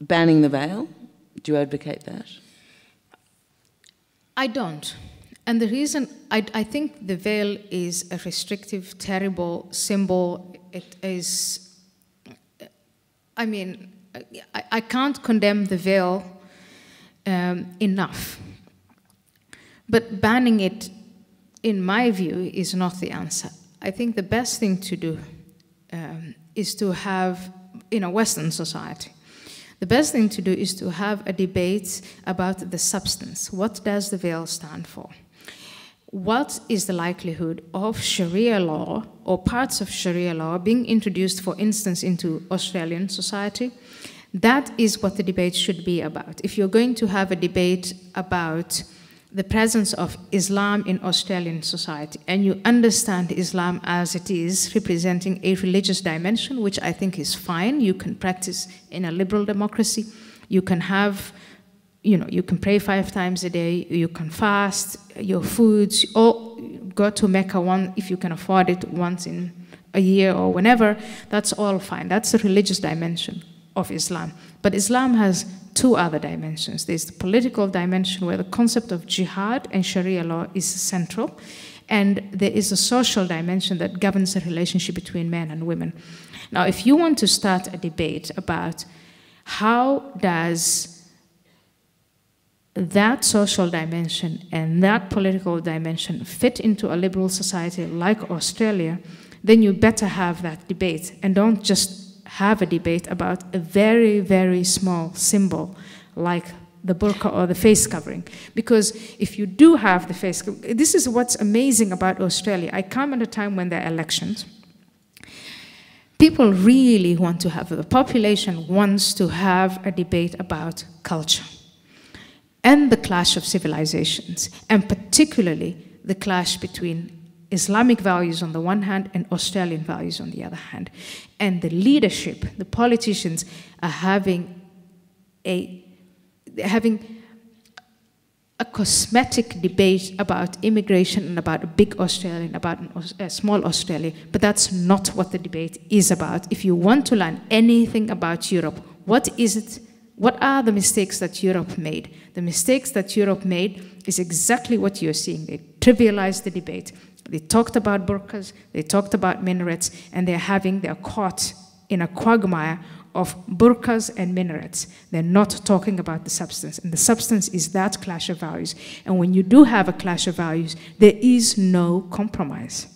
banning the veil? Do you advocate that? I don't. And the reason, I think the veil is a restrictive, terrible symbol. It is, I mean, I can't condemn the veil enough. But banning it, in my view, is not the answer. I think the best thing to do is to have, in a Western society, the best thing to do is to have a debate about the substance. What does the veil stand for? What is the likelihood of Sharia law or parts of Sharia law being introduced, for instance, into Australian society? That is what the debate should be about. If you're going to have a debate about the presence of Islam in Australian society, and you understand Islam as it is, representing a religious dimension, which I think is fine. You can practice in a liberal democracy. You can have, you can pray 5 times a day. You can fast your foods, or go to Mecca if you can afford it, once in a year or whenever. That's all fine. That's the religious dimension of Islam. But Islam has 2 other dimensions. There's the political dimension, where the concept of jihad and Sharia law is central, and there is a social dimension that governs the relationship between men and women. Now, if you want to start a debate about how does that social dimension and that political dimension fit into a liberal society like Australia, then you better have that debate, and don't just have a debate about a very, very small symbol like the burqa or the face covering. Because if you do have the face covering, this is what's amazing about Australia. I come at a time when there are elections. People really want to have, the population wants to have a debate about culture and the clash of civilizations, and particularly the clash between Islamic values on the one hand and Australian values on the other hand. And the leadership, the politicians, are having a cosmetic debate about immigration and about a big Australian, about a small Australia, but that's not what the debate is about. If you want to learn anything about Europe, what is it? What are the mistakes that Europe made? The mistakes that Europe made is exactly what you're seeing. They trivialized the debate. They talked about burqas, they talked about minarets, and they're caught in a quagmire of burqas and minarets. They're not talking about the substance, and the substance is that clash of values. And when you do have a clash of values, there is no compromise.